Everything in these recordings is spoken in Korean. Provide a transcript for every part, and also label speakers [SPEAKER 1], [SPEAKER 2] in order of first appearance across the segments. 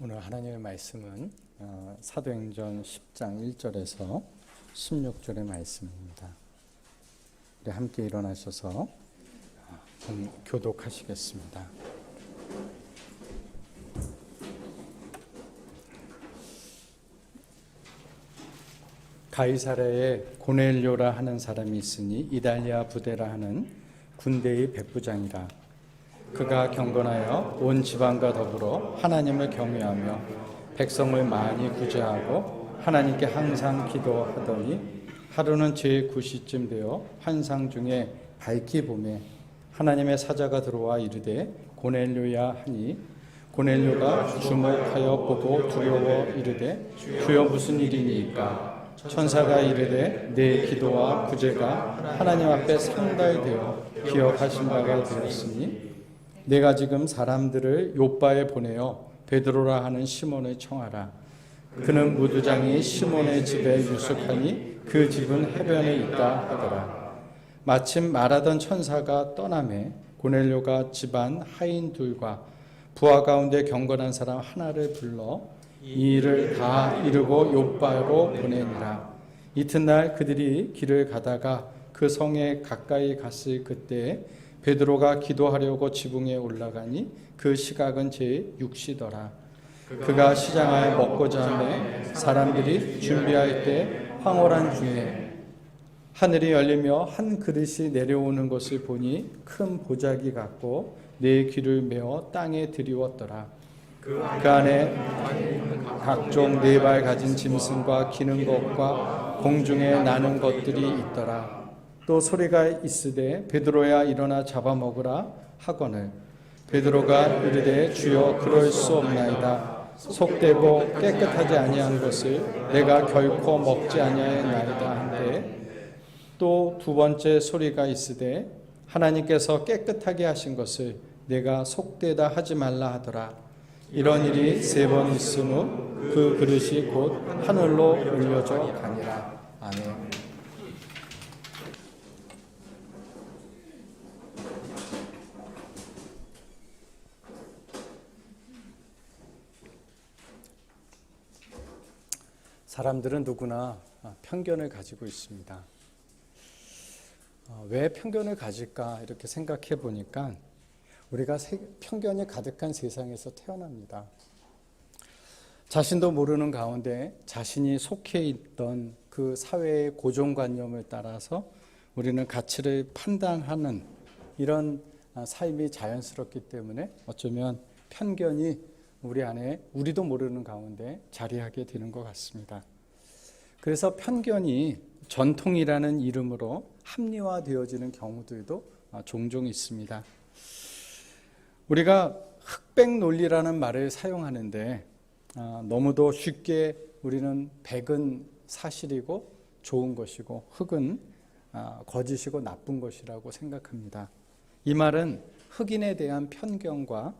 [SPEAKER 1] 오늘 하나님의 말씀은 사도행전 10장 1절에서 16절의 말씀입니다. 우리 함께 일어나셔서 교독하시겠습니다. 가이사랴에 고넬료라 하는 사람이 있으니 이달리아 부대라 하는 군대의 백부장이라. 그가 경건하여 온 지방과 더불어 하나님을 경외하며 백성을 많이 구제하고 하나님께 항상 기도하더니 하루는 제9시쯤 되어 환상 중에 밝기 보매 하나님의 사자가 들어와 이르되 고넬료야 하니 고넬료가 주목하여 보고 두려워 이르되 주여 무슨 일이니까? 천사가 이르되 내 기도와 구제가 하나님 앞에 상달되어 기억하신 바가 되었으니 내가 지금 사람들을 욥바에 보내어 베드로라 하는 시몬을 청하라. 그는 무두장이 시몬의 집에 유숙하니 그 집은 해변에 있다 하더라. 마침 말하던 천사가 떠나매 고넬료가 집안 하인 둘과 부하 가운데 경건한 사람 하나를 불러 이 일을 다 이루고 욥바로 보내니라. 이튿날 그들이 길을 가다가 그 성에 가까이 갔을 그때 베드로가 기도하려고 지붕에 올라가니 그 시각은 제6시더라. 그가 시장을 먹고자 하매 사람들이 준비할 때 황홀한 중에 하늘이 열리며 한 그릇이 내려오는 것을 보니 큰 보자기 같고 네 귀를 메어 땅에 드리웠더라. 그 안에 각종 네 발 가진 짐승과 기는 것과 공중에 나는 것들이 있더라. 또 소리가 있으되 베드로야 일어나 잡아먹으라 하거늘 베드로가 이르되 주여 그럴 수 없나이다. 속되고 깨끗하지 아니한 것을 내가 결코 먹지 아니하였나이다 한데 또 두 번째 소리가 있으되 하나님께서 깨끗하게 하신 것을 내가 속되다 하지 말라 하더라. 이런 일이 세 번 있은 후 그 그릇이 곧 하늘로 올려져 가니라. 아멘. 사람들은 누구나 편견을 가지고 있습니다. 왜 편견을 가질까 이렇게 생각해 보니까 우리가 편견이 가득한 세상에서 태어납니다. 자신도 모르는 가운데 자신이 속해 있던 그 사회의 고정관념을 따라서 우리는 가치를 판단하는 이런 삶이 자연스럽기 때문에 어쩌면 편견이 우리 안에 우리도 모르는 가운데 자리하게 되는 것 같습니다. 그래서 편견이 전통이라는 이름으로 합리화되어지는 경우들도 종종 있습니다. 우리가 흑백 논리라는 말을 사용하는데 너무도 쉽게 우리는 백은 사실이고 좋은 것이고 흑은 거짓이고 나쁜 것이라고 생각합니다. 이 말은 흑인에 대한 편견과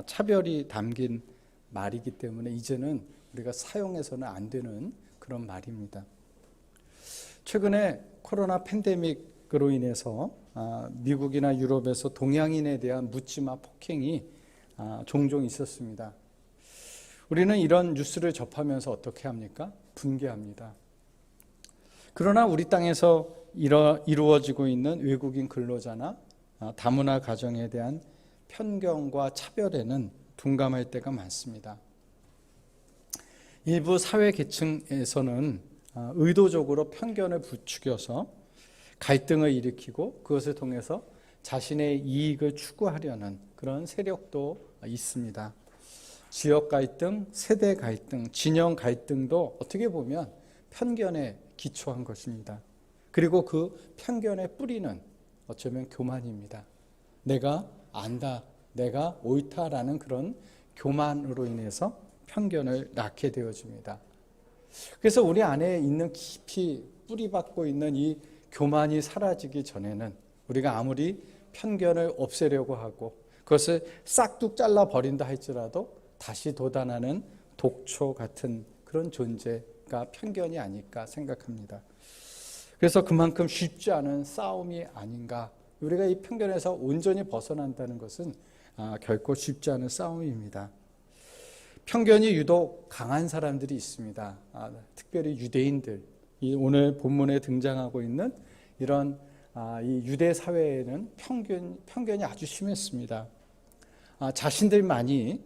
[SPEAKER 1] 차별이 담긴 말이기 때문에 이제는 우리가 사용해서는 안 되는 그런 말입니다. 최근에 코로나 팬데믹으로 인해서 미국이나 유럽에서 동양인에 대한 묻지마 폭행이 종종 있었습니다. 우리는 이런 뉴스를 접하면서 어떻게 합니까? 분개합니다. 그러나 우리 땅에서 이루어지고 있는 외국인 근로자나 다문화 가정에 대한 편견과 차별에는 둔감할 때가 많습니다. 일부 사회 계층에서는 의도적으로 편견을 부추겨서 갈등을 일으키고 그것을 통해서 자신의 이익을 추구하려는 그런 세력도 있습니다. 지역 갈등, 세대 갈등, 진영 갈등도 어떻게 보면 편견에 기초한 것입니다. 그리고 그 편견의 뿌리는 어쩌면 교만입니다. 내가 안다, 내가 옳다라는 그런 교만으로 인해서 편견을 낳게 되어집니다. 그래서 우리 안에 있는 깊이 뿌리박고 있는 이 교만이 사라지기 전에는 우리가 아무리 편견을 없애려고 하고 그것을 싹둑 잘라버린다 할지라도 다시 돋아나는 독초 같은 그런 존재가 편견이 아닐까 생각합니다. 그래서 그만큼 쉽지 않은 싸움이 아닌가. 우리가 이 편견에서 온전히 벗어난다는 것은 결코 쉽지 않은 싸움입니다. 편견이 유독 강한 사람들이 있습니다. 특별히 유대인들. 오늘 본문에 등장하고 있는 이런 이 유대 사회에는 편견이 아주 심했습니다. 자신들만이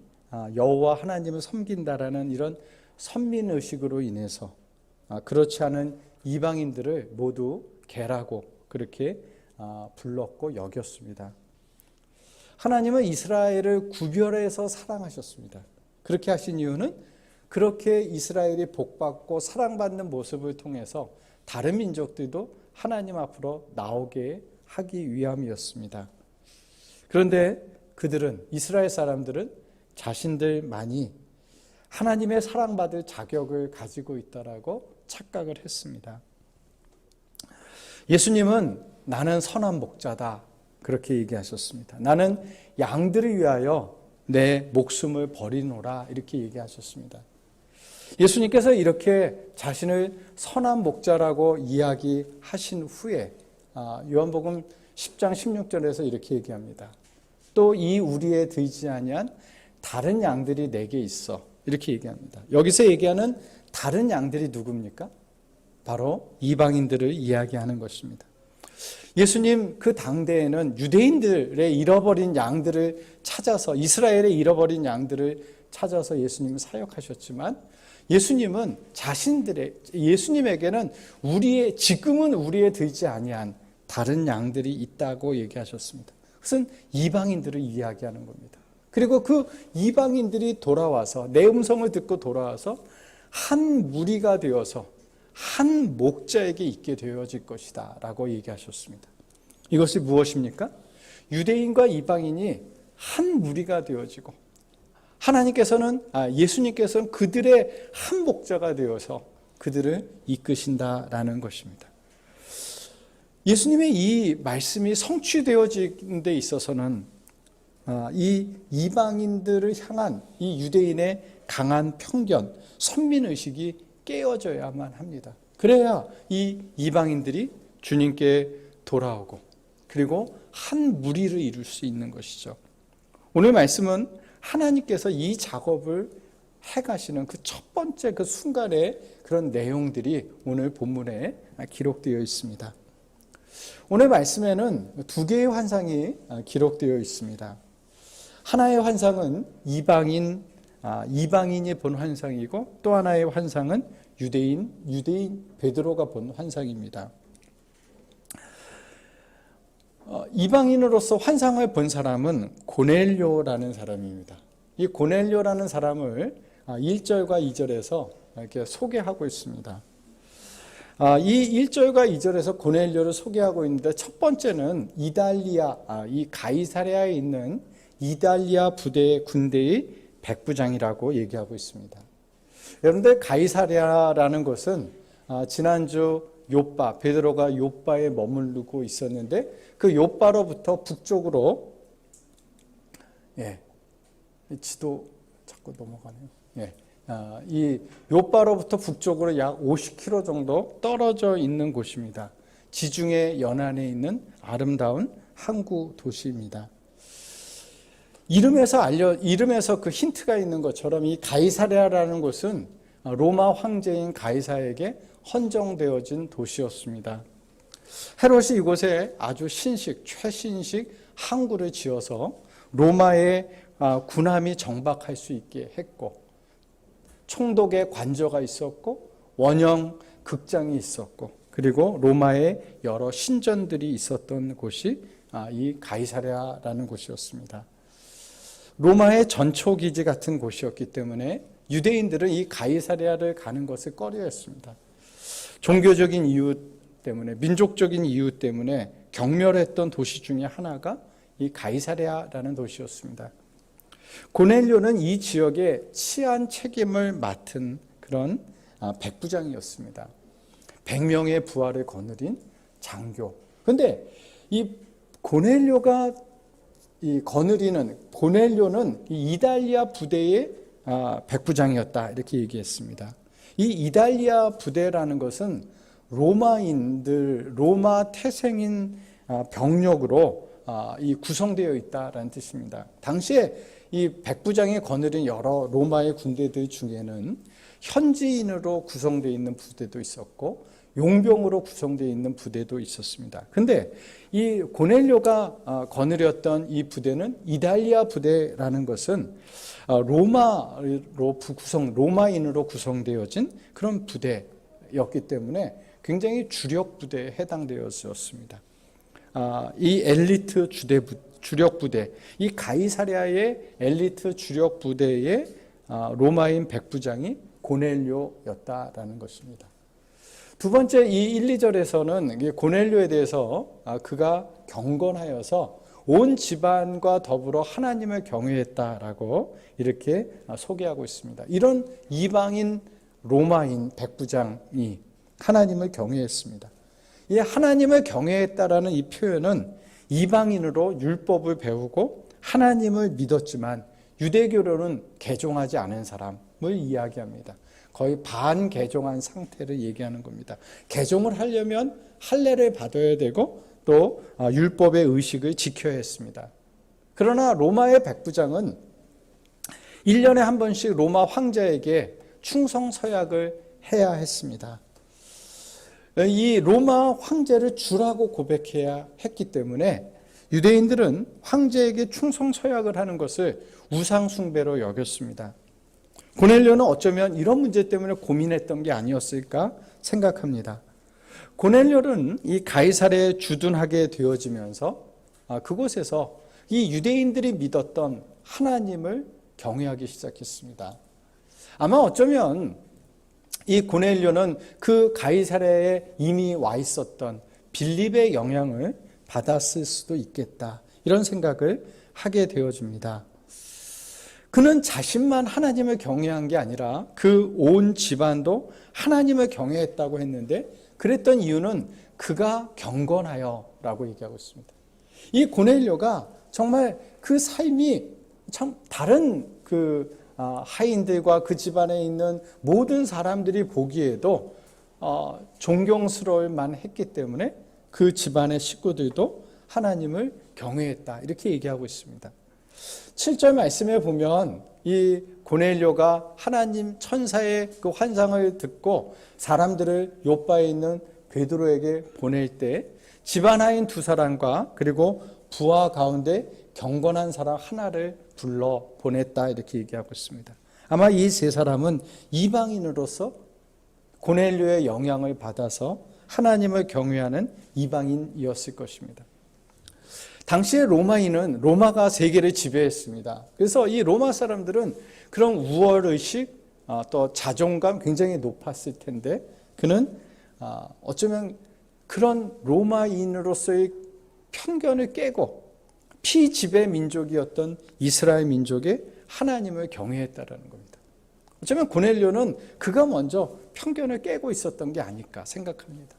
[SPEAKER 1] 여호와 하나님을 섬긴다라는 이런 선민의식으로 인해서 그렇지 않은 이방인들을 모두 개라고 그렇게 불렀고 여겼습니다. 하나님은 이스라엘을 구별해서 사랑하셨습니다. 그렇게 하신 이유는 그렇게 이스라엘이 복받고 사랑받는 모습을 통해서 다른 민족들도 하나님 앞으로 나오게 하기 위함이었습니다. 그런데 그들은, 이스라엘 사람들은 자신들만이 하나님의 사랑받을 자격을 가지고 있다라고 착각을 했습니다. 예수님은 나는 선한 목자다 그렇게 얘기하셨습니다. 나는 양들을 위하여 내 목숨을 버리노라 이렇게 얘기하셨습니다. 예수님께서 이렇게 자신을 선한 목자라고 이야기하신 후에 요한복음 10장 16절에서 이렇게 얘기합니다. 또 이 우리에 들지 아니한 다른 양들이 내게 있어 이렇게 얘기합니다. 여기서 얘기하는 다른 양들이 누굽니까? 바로 이방인들을 이야기하는 것입니다. 예수님 그 당대에는 유대인들의 잃어버린 양들을 찾아서, 이스라엘의 잃어버린 양들을 찾아서 예수님은 사역하셨지만 예수님은 예수님에게는 지금은 우리에 들지 아니한 다른 양들이 있다고 얘기하셨습니다. 그것은 이방인들을 이야기하는 겁니다. 그리고 그 이방인들이 돌아와서, 내 음성을 듣고 돌아와서 한 무리가 되어서 한 목자에게 있게 되어질 것이다 라고 얘기하셨습니다. 이것이 무엇입니까? 유대인과 이방인이 한 무리가 되어지고 예수님께서는 그들의 한 목자가 되어서 그들을 이끄신다라는 것입니다. 예수님의 이 말씀이 성취되어지는 데 있어서는 이 이방인들을 향한 이 유대인의 강한 편견, 선민의식이 깨어져야만 합니다. 그래야 이 이방인들이 주님께 돌아오고 그리고 한 무리를 이룰 수 있는 것이죠. 오늘 말씀은 하나님께서 이 작업을 해가시는 그 첫 번째 그 순간의 그런 내용들이 오늘 본문에 기록되어 있습니다. 오늘 말씀에는 두 개의 환상이 기록되어 있습니다. 하나의 환상은 이방인이 본 환상이고 또 하나의 환상은 유대인 베드로가 본 환상입니다. 이방인으로서 환상을 본 사람은 고넬료라는 사람입니다. 이 고넬료라는 사람을 1절과 2절에서 이렇게 소개하고 있습니다. 이 1절과 2절에서 고넬료를 소개하고 있는데 첫 번째는 이 가이사랴에 있는 이달리아 군대의 백부장이라고 얘기하고 있습니다. 여러분들 가이사랴라는 것은 지난주 베드로가 욥바에 머무르고 있었는데 그 욥바로부터 북쪽으로 지도 자꾸 넘어가네요. 이 욥바로부터 북쪽으로 약 50km 정도 떨어져 있는 곳입니다. 지중해 연안에 있는 아름다운 항구 도시입니다. 이름에서 그 힌트가 있는 것처럼 이 가이사랴라는 곳은 로마 황제인 가이사에게 헌정되어진 도시였습니다. 헤롯이 이곳에 아주 최신식 항구를 지어서 로마의 군함이 정박할 수 있게 했고 총독의 관저가 있었고 원형 극장이 있었고 그리고 로마의 여러 신전들이 있었던 곳이 이 가이사랴라는 곳이었습니다. 로마의 전초기지 같은 곳이었기 때문에 유대인들은 이 가이사랴를 가는 것을 꺼려했습니다. 종교적인 이유 때문에, 민족적인 이유 때문에 경멸했던 도시 중에 하나가 이 가이사랴라는 도시였습니다. 고넬료는 이 지역의 치안 책임을 맡은 그런 백부장이었습니다. 100명의 부하를 거느린 장교. 그런데 이 고넬료는 이 이달리아 부대의 백부장이었다 이렇게 얘기했습니다. 이 이달리아 부대라는 것은 로마 태생인 병력으로 이 구성되어 있다라는 뜻입니다. 당시에 이 백부장이 거느린 여러 로마의 군대들 중에는 현지인으로 구성되어 있는 부대도 있었고 용병으로 구성되어 있는 부대도 있었습니다. 근데 이 고넬료가 거느렸던 이 부대는 이달리아 부대라는 것은 로마인으로 구성되어진 그런 부대였기 때문에 굉장히 주력 부대에 해당되었습니다. 이 엘리트 주력 부대, 이 가이사랴의 엘리트 주력 부대의 로마인 백부장이 고넬료였다라는 것입니다. 두 번째 이 1, 2절에서는 고넬료에 대해서 그가 경건하여서 온 집안과 더불어 하나님을 경외했다라고 이렇게 소개하고 있습니다. 이런 이방인 로마인 백부장이 하나님을 경외했습니다. 이 하나님을 경외했다라는 이 표현은 이방인으로 율법을 배우고 하나님을 믿었지만 유대교로는 개종하지 않은 사람을 이야기합니다. 거의 반개종한 상태를 얘기하는 겁니다. 개종을 하려면 할례를 받아야 되고 또 율법의 의식을 지켜야 했습니다. 그러나 로마의 백부장은 1년에 한 번씩 로마 황제에게 충성 서약을 해야 했습니다. 이 로마 황제를 주라고 고백해야 했기 때문에 유대인들은 황제에게 충성 서약을 하는 것을 우상 숭배로 여겼습니다. 고넬료는 어쩌면 이런 문제 때문에 고민했던 게 아니었을까 생각합니다. 고넬료는 이 가이사랴에 주둔하게 되어지면서 그곳에서 이 유대인들이 믿었던 하나님을 경외하기 시작했습니다. 아마 어쩌면 이 고넬료는 그 가이사랴에 이미 와 있었던 빌립의 영향을 받았을 수도 있겠다, 이런 생각을 하게 되어집니다. 그는 자신만 하나님을 경외한 게 아니라 그 온 집안도 하나님을 경외했다고 했는데, 그랬던 이유는 그가 경건하여라고 얘기하고 있습니다. 이 고넬료가 정말 그 삶이 참 다른 하인들과 그 집안에 있는 모든 사람들이 보기에도 존경스러울 만했기 때문에 그 집안의 식구들도 하나님을 경외했다, 이렇게 얘기하고 있습니다. 7절 말씀에 보면 이 고넬료가 하나님 천사의 그 환상을 듣고 사람들을 요바에 있는 베드로에게 보낼 때 집안 하인 2사람과 그리고 부하 가운데 경건한 사람 하나를 불러 보냈다, 이렇게 얘기하고 있습니다. 아마 이 3사람은 이방인으로서 고넬료의 영향을 받아서 하나님을 경외하는 이방인이었을 것입니다. 당시의 로마인은 로마가 세계를 지배했습니다. 그래서 이 로마 사람들은 그런 우월의식, 또 자존감 굉장히 높았을 텐데, 그는 어쩌면 그런 로마인으로서의 편견을 깨고 피지배 민족이었던 이스라엘 민족의 하나님을 경외했다라는 겁니다. 어쩌면 고넬료는 그가 먼저 편견을 깨고 있었던 게 아닐까 생각합니다.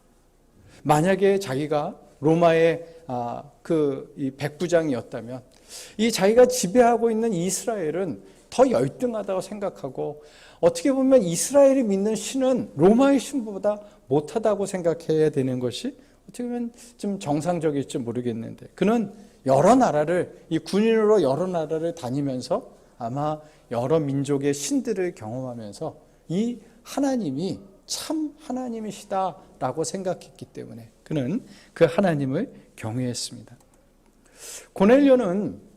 [SPEAKER 1] 만약에 자기가 로마의 이 백부장이었다면 이 자기가 지배하고 있는 이스라엘은 더 열등하다고 생각하고, 어떻게 보면 이스라엘이 믿는 신은 로마의 신보다 못하다고 생각해야 되는 것이 어떻게 보면 좀 정상적일지 모르겠는데, 그는 여러 나라를, 이 군인으로 여러 나라를 다니면서 아마 여러 민족의 신들을 경험하면서 이 하나님이 참 하나님이시다라고 생각했기 때문에 그는 그 하나님을 경외했습니다. 고넬료는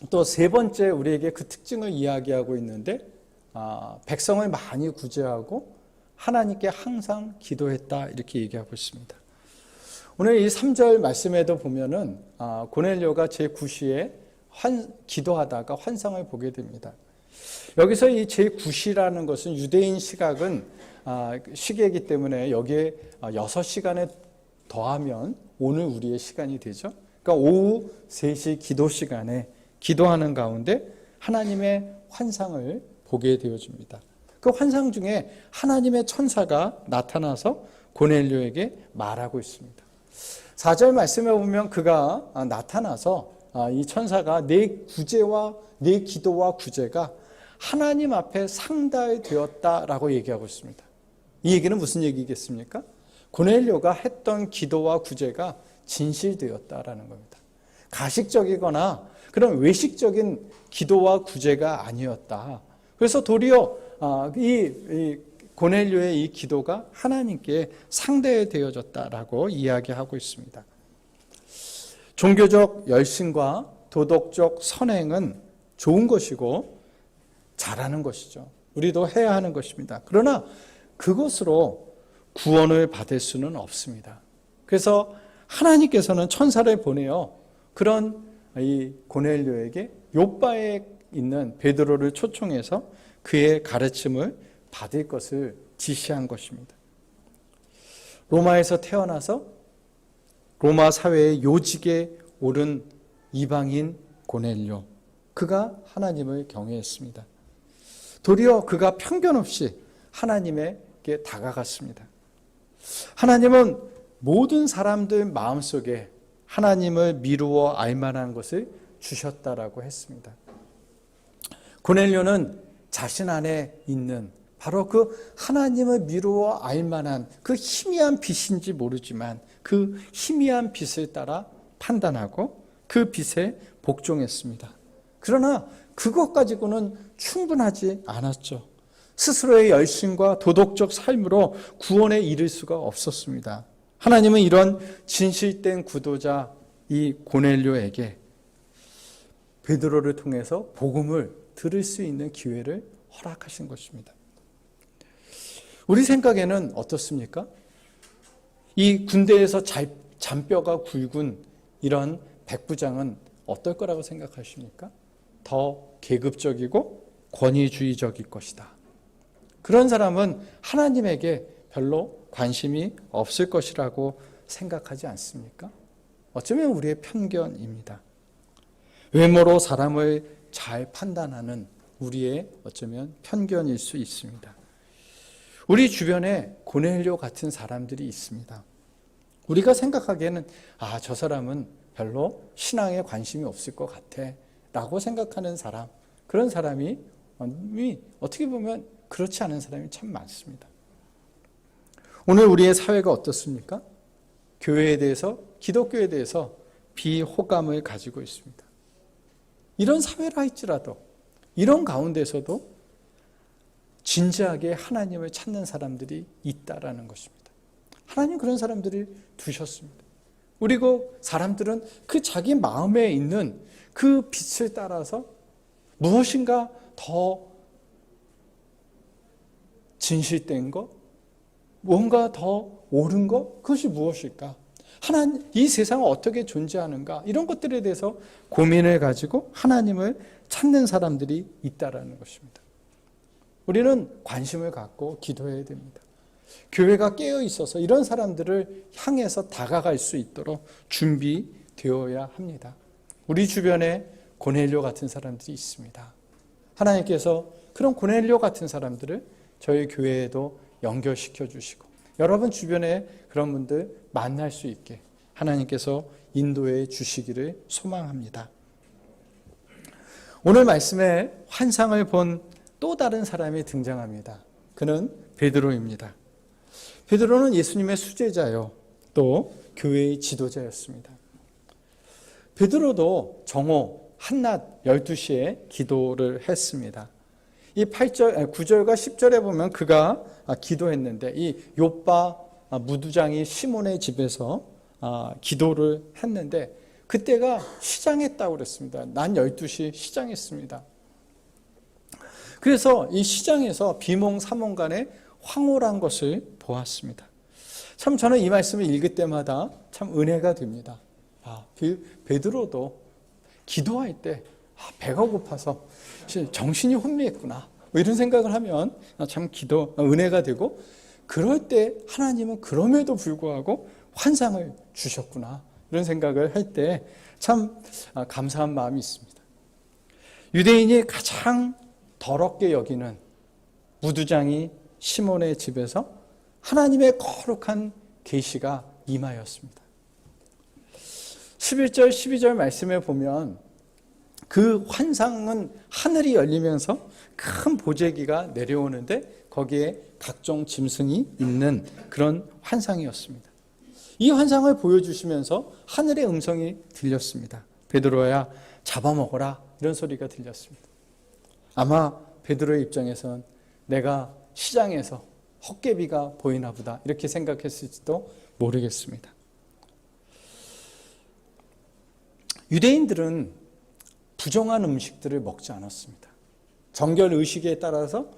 [SPEAKER 1] 또 3번째 우리에게 그 특징을 이야기하고 있는데, 백성을 많이 구제하고 하나님께 항상 기도했다, 이렇게 얘기하고 있습니다. 오늘 이 3절 말씀에도 보면은 고넬료가 제9시에 기도하다가 환상을 보게 됩니다. 여기서 이 제9시라는 것은 유대인 시계이기 때문에 여기에 6시간에 더하면 오늘 우리의 시간이 되죠. 그러니까 오후 3시 기도 시간에 기도하는 가운데 하나님의 환상을 보게 되어집니다. 그 환상 중에 하나님의 천사가 나타나서 고넬료에게 말하고 있습니다. 4절 말씀에 보면 그가 나타나서 이 천사가 내 구제와 내 기도와 구제가 하나님 앞에 상달되었다라고 얘기하고 있습니다. 이 얘기는 무슨 얘기겠습니까? 고넬료가 했던 기도와 구제가 진실되었다라는 겁니다. 가식적이거나 그런 외식적인 기도와 구제가 아니었다. 그래서 도리어 이 고넬료의 이 기도가 하나님께 상대되어졌다라고 이야기하고 있습니다. 종교적 열심과 도덕적 선행은 좋은 것이고 잘하는 것이죠. 우리도 해야 하는 것입니다. 그러나 그것으로 구원을 받을 수는 없습니다. 그래서 하나님께서는 천사를 보내어 그런 이 고넬료에게 욥바에 있는 베드로를 초청해서 그의 가르침을 받을 것을 지시한 것입니다. 로마에서 태어나서 로마 사회의 요직에 오른 이방인 고넬료, 그가 하나님을 경외했습니다. 도리어 그가 편견 없이 하나님에게 다가갔습니다. 하나님은 모든 사람들 마음속에 하나님을 미루어 알만한 것을 주셨다라고 했습니다. 고넬료는 자신 안에 있는 바로 그 하나님을 미루어 알만한 그 희미한 빛인지 모르지만 그 희미한 빛을 따라 판단하고 그 빛에 복종했습니다. 그러나 그것 가지고는 충분하지 않았죠. 스스로의 열심과 도덕적 삶으로 구원에 이를 수가 없었습니다. 하나님은 이런 진실된 구도자 이 고넬료에게 베드로를 통해서 복음을 들을 수 있는 기회를 허락하신 것입니다. 우리 생각에는 어떻습니까? 이 군대에서 잔뼈가 굵은 이런 백부장은 어떨 거라고 생각하십니까? 더 계급적이고 권위주의적일 것이다. 그런 사람은 하나님에게 별로 관심이 없을 것이라고 생각하지 않습니까? 어쩌면 우리의 편견입니다. 외모로 사람을 잘 판단하는 우리의 어쩌면 편견일 수 있습니다. 우리 주변에 고넬료 같은 사람들이 있습니다. 우리가 생각하기에는 저 사람은 별로 신앙에 관심이 없을 것 같아 라고 생각하는 사람, 그런 사람이 어떻게 보면 그렇지 않은 사람이 참 많습니다. 오늘 우리의 사회가 어떻습니까? 교회에 대해서, 기독교에 대해서 비호감을 가지고 있습니다. 이런 사회라 할지라도 이런 가운데서도 진지하게 하나님을 찾는 사람들이 있다라는 것입니다. 하나님 그런 사람들을 두셨습니다. 그리고 사람들은 그 자기 마음에 있는 그 빛을 따라서 무엇인가 더 진실된 것, 뭔가 더 옳은 것, 그것이 무엇일까? 하나님, 이 세상은 어떻게 존재하는가? 이런 것들에 대해서 고민을 가지고 하나님을 찾는 사람들이 있다라는 것입니다. 우리는 관심을 갖고 기도해야 됩니다. 교회가 깨어 있어서 이런 사람들을 향해서 다가갈 수 있도록 준비되어야 합니다. 우리 주변에 고넬료 같은 사람들이 있습니다. 하나님께서 그런 고넬료 같은 사람들을 저희 교회에도 연결시켜 주시고 여러분 주변에 그런 분들 만날 수 있게 하나님께서 인도해 주시기를 소망합니다. 오늘 말씀에 환상을 본 또 다른 사람이 등장합니다. 그는 베드로입니다. 베드로는 예수님의 수제자요, 또 교회의 지도자였습니다. 베드로도 정오 한낮 12시에 기도를 했습니다. 이 9절과 10절에 보면 그가 기도했는데 이 욥바 무두장이 시몬의 집에서 기도를 했는데 그때가 시장했다고 그랬습니다. 낮 12시 시장했습니다. 그래서 이 시장에서 비몽사몽간에 황홀한 것을 보았습니다. 참 저는 이 말씀을 읽을 때마다 참 은혜가 됩니다. 베드로도 기도할 때 배가 고파서 정신이 혼미했구나, 뭐 이런 생각을 하면 참 은혜가 되고, 그럴 때 하나님은 그럼에도 불구하고 환상을 주셨구나, 이런 생각을 할 때 참 감사한 마음이 있습니다. 유대인이 가장 더럽게 여기는 무두장이 시몬의 집에서 하나님의 거룩한 계시가 임하였습니다. 11절 12절 말씀에 보면 그 환상은 하늘이 열리면서 큰 보재기가 내려오는데 거기에 각종 짐승이 있는 그런 환상이었습니다. 이 환상을 보여주시면서 하늘의 음성이 들렸습니다. 베드로야 잡아먹어라, 이런 소리가 들렸습니다. 아마 베드로의 입장에선 내가 시장에서 헛개비가 보이나 보다, 이렇게 생각했을지도 모르겠습니다. 유대인들은 부정한 음식들을 먹지 않았습니다. 정결 의식에 따라서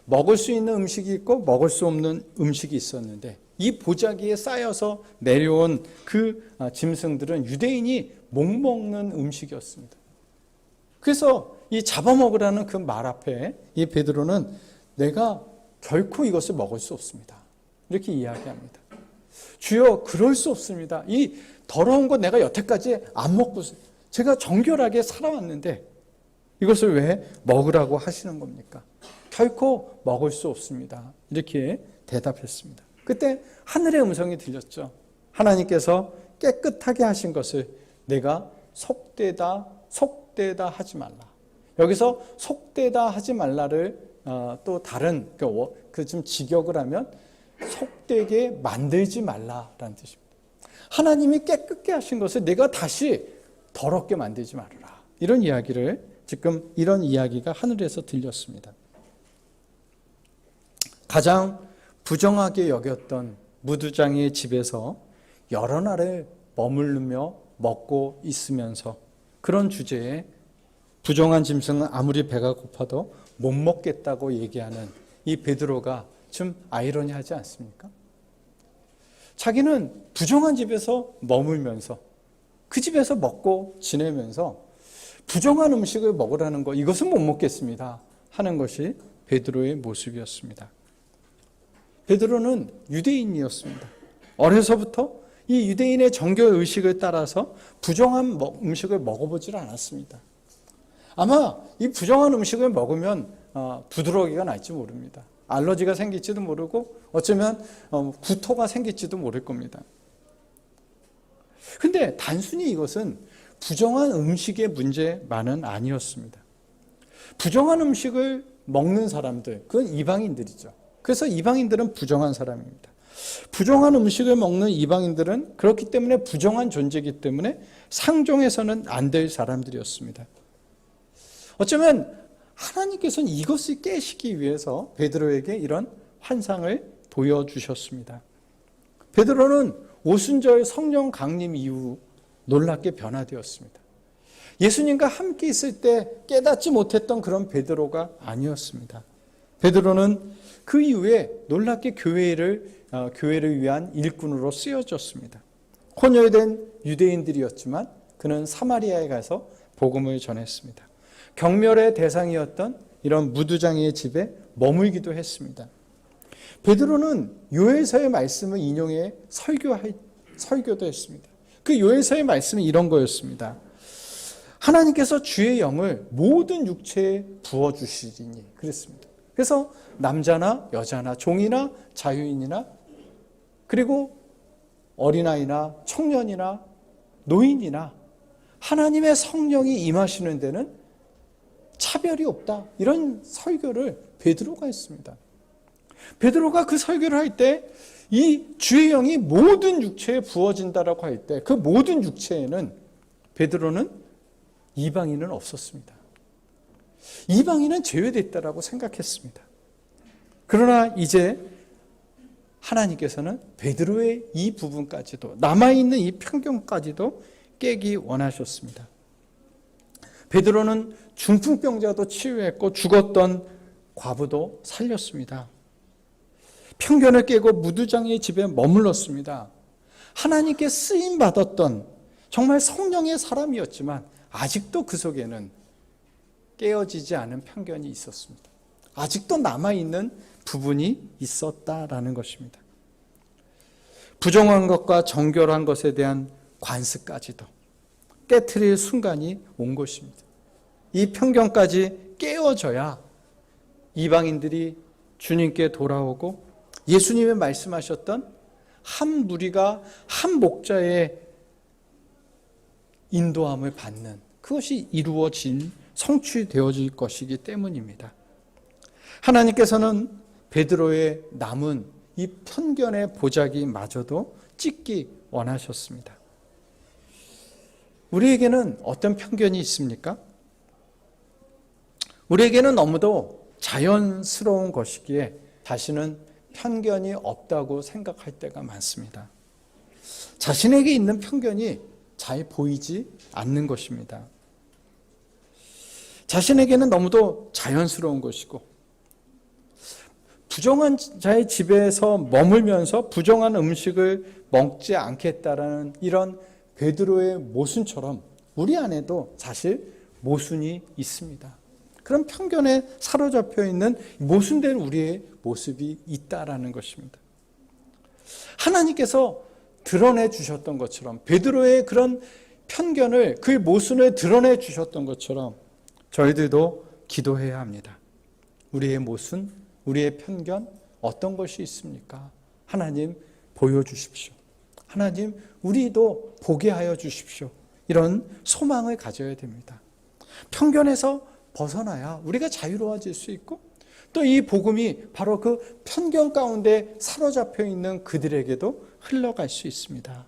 [SPEAKER 1] 먹을 수 있는 음식이 있고 먹을 수 없는 음식이 있었는데, 이 보자기에 쌓여서 내려온 그 짐승들은 유대인이 못 먹는 음식이었습니다. 그래서 이 잡아먹으라는 그 말 앞에 이 베드로는 내가 결코 이것을 먹을 수 없습니다, 이렇게 이야기합니다. 주여, 그럴 수 없습니다. 이 더러운 거 내가 여태까지 안 먹고 제가 정결하게 살아왔는데 이것을 왜 먹으라고 하시는 겁니까? 결코 먹을 수 없습니다, 이렇게 대답했습니다. 그때 하늘의 음성이 들렸죠. 하나님께서 깨끗하게 하신 것을 내가 속되다 하지 말라. 여기서 속되다 하지 말라를 또 다른 좀 직역을 하면 속되게 만들지 말라라는 뜻입니다. 하나님이 깨끗게 하신 것을 내가 다시 더럽게 만들지 말아라, 이런 이야기를, 지금 이런 이야기가 하늘에서 들렸습니다. 가장 부정하게 여겼던 무두장의 집에서 여러 날을 머무르며 먹고 있으면서 그런 주제에 부정한 짐승은 아무리 배가 고파도 못 먹겠다고 얘기하는 이 베드로가 좀 아이러니하지 않습니까? 자기는 부정한 집에서 머물면서 그 집에서 먹고 지내면서 부정한 음식을 먹으라는 거, 이것은 못 먹겠습니다 하는 것이 베드로의 모습이었습니다. 베드로는 유대인이었습니다. 어려서부터 이 유대인의 정결 의식을 따라서 부정한 음식을 먹어보질 않았습니다. 아마 이 부정한 음식을 먹으면 부드러기가 날지 모릅니다. 알러지가 생길지도 모르고 어쩌면 구토가 생길지도 모를 겁니다. 근데 단순히 이것은 부정한 음식의 문제만은 아니었습니다. 부정한 음식을 먹는 사람들, 그건 이방인들이죠. 그래서 이방인들은 부정한 사람입니다. 부정한 음식을 먹는 이방인들은 그렇기 때문에 부정한 존재이기 때문에 상종해서는 안 될 사람들이었습니다. 어쩌면 하나님께서는 이것을 깨시기 위해서 베드로에게 이런 환상을 보여주셨습니다. 베드로는 오순절 성령 강림 이후 놀랍게 변화되었습니다. 예수님과 함께 있을 때 깨닫지 못했던 그런 베드로가 아니었습니다. 베드로는 그 이후에 놀랍게 교회를 위한 일꾼으로 쓰여졌습니다. 혼혈된 유대인들이었지만 그는 사마리아에 가서 복음을 전했습니다. 경멸의 대상이었던 이런 무두장이의 집에 머물기도 했습니다. 베드로는 요엘서의 말씀을 인용해 설교도 했습니다. 그 요엘서의 말씀은 이런 거였습니다. 하나님께서 주의 영을 모든 육체에 부어주시리니, 그랬습니다. 그래서 남자나 여자나 종이나 자유인이나 그리고 어린아이나 청년이나 노인이나 하나님의 성령이 임하시는 데는 차별이 없다, 이런 설교를 베드로가 했습니다. 베드로가 그 설교를 할 때 이 주의 영이 모든 육체에 부어진다라고 할 때 그 모든 육체에는 베드로는 이방인은 없었습니다. 이방인은 제외됐다라고 생각했습니다. 그러나 이제 하나님께서는 베드로의 이 부분까지도, 남아있는 이 편견까지도 깨기 원하셨습니다. 베드로는 중풍병자도 치유했고 죽었던 과부도 살렸습니다. 편견을 깨고 무두장의 집에 머물렀습니다. 하나님께 쓰임받았던 정말 성령의 사람이었지만 아직도 그 속에는 깨어지지 않은 편견이 있었습니다. 아직도 남아있는 부분이 있었다라는 것입니다. 부정한 것과 정결한 것에 대한 관습까지도 깨트릴 순간이 온 것입니다. 이 편견까지 깨어져야 이방인들이 주님께 돌아오고 예수님이 말씀하셨던 한 무리가 한 목자의 인도함을 받는 그것이 이루어진, 성취되어질 것이기 때문입니다. 하나님께서는 베드로의 남은 이 편견의 보자기마저도 찢기 원하셨습니다. 우리에게는 어떤 편견이 있습니까? 우리에게는 너무도 자연스러운 것이기에 다시는 편견이 없다고 생각할 때가 많습니다. 자신에게 있는 편견이 잘 보이지 않는 것입니다. 자신에게는 너무도 자연스러운 것이고, 부정한 자의 집에서 머물면서 부정한 음식을 먹지 않겠다라는 이런 베드로의 모순처럼 우리 안에도 사실 모순이 있습니다. 그런 편견에 사로잡혀 있는 모순된 우리의 모습이 있다라는 것입니다. 하나님께서 드러내 주셨던 것처럼, 베드로의 그런 편견을, 그 모순을 드러내 주셨던 것처럼 저희들도 기도해야 합니다. 우리의 모순, 우리의 편견 어떤 것이 있습니까? 하나님 보여주십시오. 하나님 우리도 보게 하여 주십시오. 이런 소망을 가져야 됩니다. 편견에서 벗어나야 우리가 자유로워질 수 있고, 또 이 복음이 바로 그 편견 가운데 사로잡혀 있는 그들에게도 흘러갈 수 있습니다.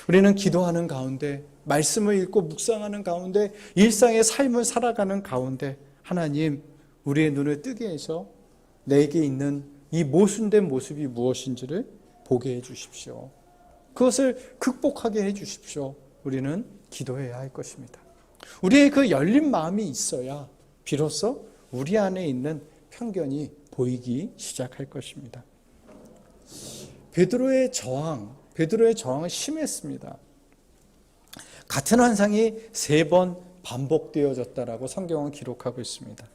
[SPEAKER 1] 우리는 기도하는 가운데, 말씀을 읽고 묵상하는 가운데, 일상의 삶을 살아가는 가운데 하나님 우리의 눈을 뜨게 해서 내게 있는 이 모순된 모습이 무엇인지를 보게 해 주십시오. 그것을 극복하게 해 주십시오. 우리는 기도해야 할 것입니다. 우리의 그 열린 마음이 있어야 비로소 우리 안에 있는 편견이 보이기 시작할 것입니다. 베드로의 저항은 심했습니다. 같은 환상이 3번 반복되어졌다라고 성경은 기록하고 있습니다.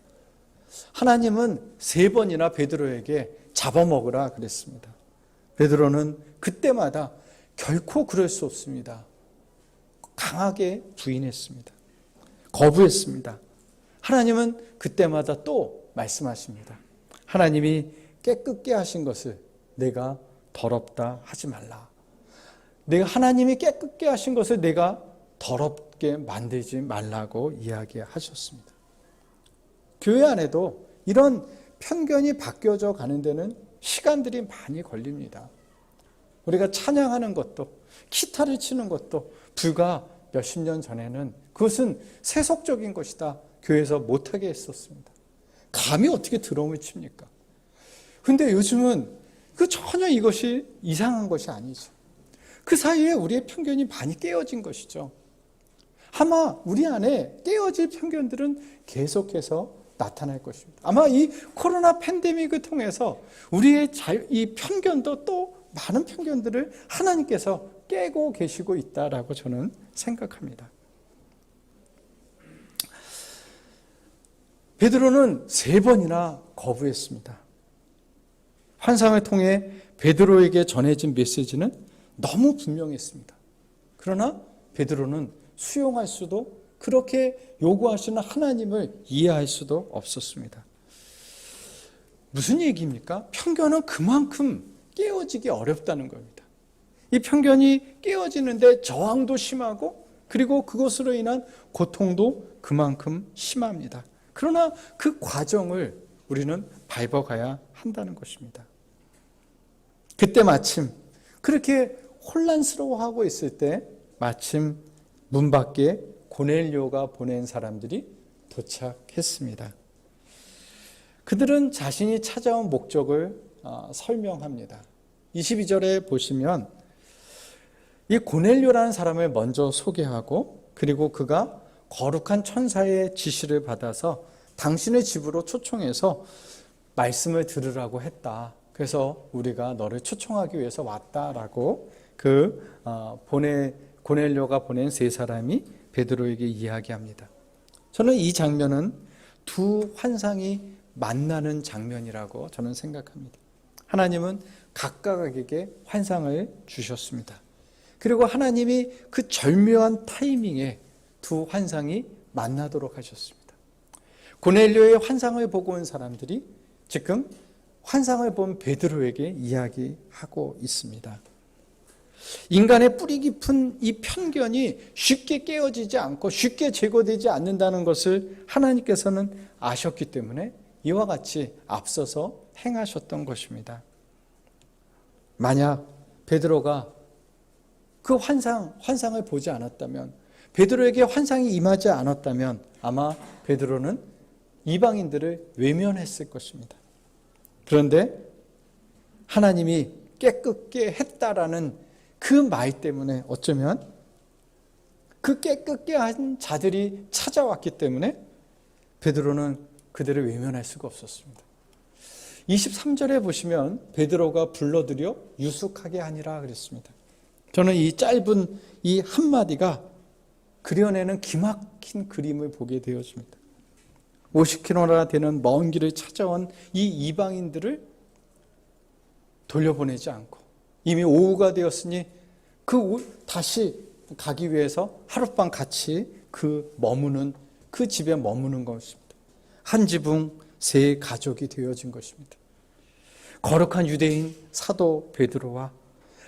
[SPEAKER 1] 하나님은 3번이나 베드로에게 잡아먹으라 그랬습니다. 베드로는 그때마다 결코 그럴 수 없습니다. 강하게 부인했습니다. 거부했습니다. 하나님은 그때마다 또 말씀하십니다. 하나님이 깨끗게 하신 것을 내가 더럽다 하지 말라. 하나님이 깨끗게 하신 것을 내가 더럽게 만들지 말라고 이야기하셨습니다. 교회 안에도 이런 편견이 바뀌어져 가는 데는 시간들이 많이 걸립니다. 우리가 찬양하는 것도, 기타를 치는 것도 불과 몇십 년 전에는 그것은 세속적인 것이다, 교회에서 못하게 했었습니다. 감히 어떻게 드럼을 칩니까? 근데 요즘은 전혀 이것이 이상한 것이 아니죠. 그 사이에 우리의 편견이 많이 깨어진 것이죠. 아마 우리 안에 깨어질 편견들은 계속해서 나타날 것입니다. 아마 이 코로나 팬데믹을 통해서 우리의 이 편견도, 또 많은 편견들을 하나님께서 깨고 계시고 있다라고 저는 생각합니다. 베드로는 3번이나 거부했습니다. 환상을 통해 베드로에게 전해진 메시지는 너무 분명했습니다. 그러나 베드로는 수용할 수도, 그렇게 요구하시는 하나님을 이해할 수도 없었습니다. 무슨 얘기입니까? 편견은 그만큼 깨어지기 어렵다는 겁니다. 이 편견이 깨어지는데 저항도 심하고, 그리고 그것으로 인한 고통도 그만큼 심합니다. 그러나 그 과정을 우리는 밟아가야 한다는 것입니다. 그때 마침 그렇게 혼란스러워하고 있을 때 마침 문 밖에 고넬료가 보낸 사람들이 도착했습니다. 그들은 자신이 찾아온 목적을 설명합니다. 22절에 보시면 이 고넬료라는 사람을 먼저 소개하고, 그리고 그가 거룩한 천사의 지시를 받아서 당신의 집으로 초청해서 말씀을 들으라고 했다. 그래서 우리가 너를 초청하기 위해서 왔다라고 고넬료가 보낸 3사람이 베드로에게 이야기합니다. 저는 이 장면은 두 환상이 만나는 장면이라고 저는 생각합니다. 하나님은 각각에게 환상을 주셨습니다. 그리고 하나님이 그 절묘한 타이밍에 두 환상이 만나도록 하셨습니다. 고넬료의 환상을 보고 온 사람들이 지금 환상을 본 베드로에게 이야기하고 있습니다. 인간의 뿌리 깊은 이 편견이 쉽게 깨어지지 않고 쉽게 제거되지 않는다는 것을 하나님께서는 아셨기 때문에 이와 같이 앞서서 행하셨던 것입니다. 만약 베드로가 그 환상을 보지 않았다면, 베드로에게 환상이 임하지 않았다면 아마 베드로는 이방인들을 외면했을 것입니다. 그런데 하나님이 깨끗게 했다라는 그 말 때문에 어쩌면 그 깨끗게 한 자들이 찾아왔기 때문에 베드로는 그들을 외면할 수가 없었습니다. 23절에 보시면 베드로가 불러들여 유숙하게 하니라 그랬습니다. 저는 이 짧은 이 한마디가 그려내는 기막힌 그림을 보게 되어집니다. 50km나 되는 먼 길을 찾아온 이 이방인들을 돌려보내지 않고 이미 오후가 되었으니 다시 가기 위해서 하룻밤 같이 그 집에 머무는 것입니다. 한 지붕 세 가족이 되어진 것입니다. 거룩한 유대인 사도 베드로와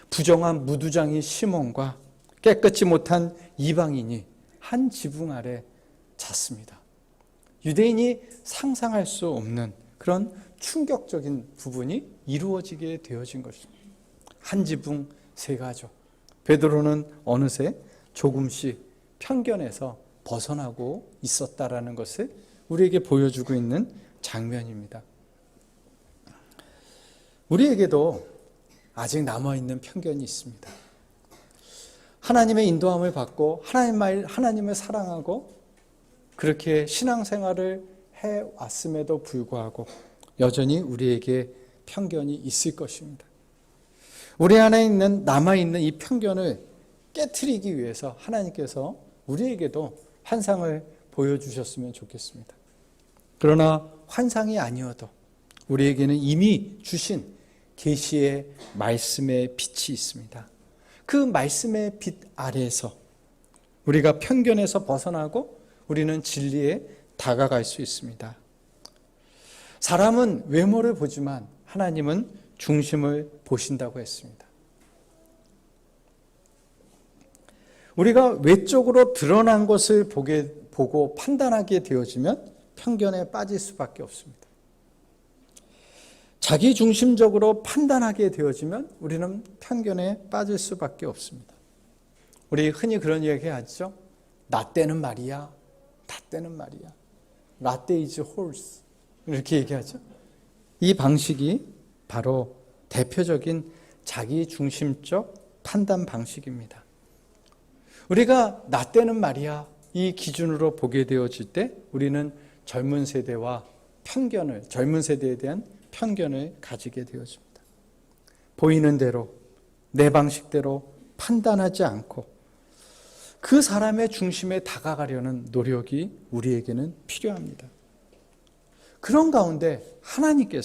[SPEAKER 1] 부정한 무두장이 시몬과 깨끗이 못한 이방인이 한 지붕 아래 잤습니다. 유대인이 상상할 수 없는 그런 충격적인 부분이 이루어지게 되어진 것입니다. 한 지붕 세 가족. 베드로는 어느새 조금씩 편견에서 벗어나고 있었다라는 것을 우리에게 보여주고 있는 장면입니다. 우리에게도 아직 남아있는 편견이 있습니다. 하나님의 인도함을 받고 하나님을 사랑하고 그렇게 신앙생활을 해왔음에도 불구하고 여전히 우리에게 편견이 있을 것입니다. 우리 안에 남아있는 이 편견을 깨트리기 위해서 하나님께서 우리에게도 환상을 보여주셨으면 좋겠습니다. 그러나 환상이 아니어도 우리에게는 이미 주신 계시의 말씀의 빛이 있습니다. 그 말씀의 빛 아래에서 우리가 편견에서 벗어나고 우리는 진리에 다가갈 수 있습니다. 사람은 외모를 보지만 하나님은 중심을 보신다고 했습니다. 우리가 외적으로 드러난 것을 보고 판단하게 되어지면 편견에 빠질 수밖에 없습니다. 자기 중심적으로 판단하게 되어지면 우리는 편견에 빠질 수밖에 없습니다. 우리 흔히 그런 이야기 하죠. 나 때는 말이야. 나 때는 말이야. 라떼 is horse. 이렇게 얘기하죠. 이 방식이 바로 대표적인 자기 중심적 판단 방식입니다. 우리가 나 때는 말이야. 이 기준으로 보게 되어질 때 우리는 젊은 세대에 대한 편견을 가지게 되어집니다. 보이는 대로 내 방식대로 판단하지 않고 그 사람의 중심에 다가가려는 노력이 우리에게는 필요합니다. 그런 가운데 하나님의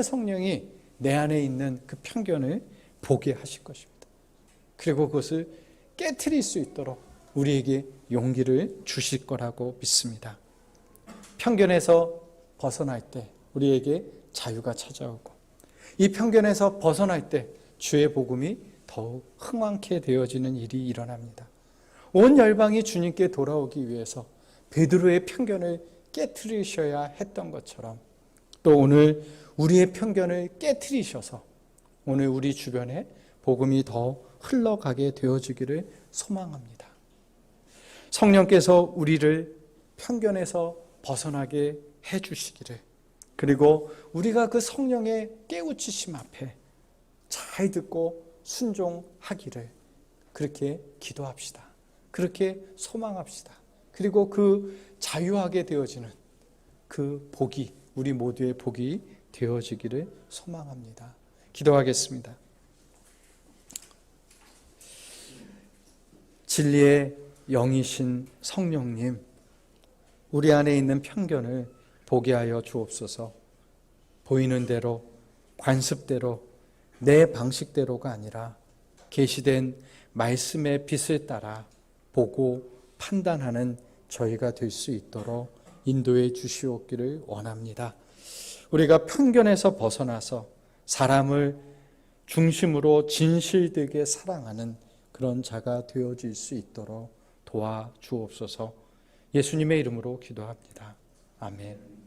[SPEAKER 1] 성령이 내 안에 있는 그 편견을 보게 하실 것입니다. 그리고 그것을 깨트릴 수 있도록 우리에게 용기를 주실 거라고 믿습니다. 편견에서 벗어날 때 우리에게 자유가 찾아오고 이 편견에서 벗어날 때 주의 복음이 더욱 흥왕케 되어지는 일이 일어납니다. 온 열방이 주님께 돌아오기 위해서 베드로의 편견을 깨트리셔야 했던 것처럼 또 오늘 우리의 편견을 깨트리셔서 오늘 우리 주변에 복음이 더 흘러가게 되어지기를 소망합니다. 성령께서 우리를 편견에서 벗어나게 해주시기를 그리고 우리가 그 성령의 깨우치심 앞에 잘 듣고 순종하기를 그렇게 기도합시다. 그렇게 소망합시다. 그리고 그 자유하게 되어지는 그 복이 우리 모두의 복이 되어지기를 소망합니다. 기도하겠습니다. 진리의 영이신 성령님, 우리 안에 있는 편견을 보게 하여 주옵소서. 보이는 대로, 관습대로, 내 방식대로가 아니라 계시된 말씀의 빛을 따라 보고 판단하는 저희가 될 수 있도록 인도해 주시옵기를 원합니다. 우리가 편견에서 벗어나서 사람을 중심으로 진실되게 사랑하는 그런 자가 되어질 수 있도록 도와주옵소서. 예수님의 이름으로 기도합니다. 아멘.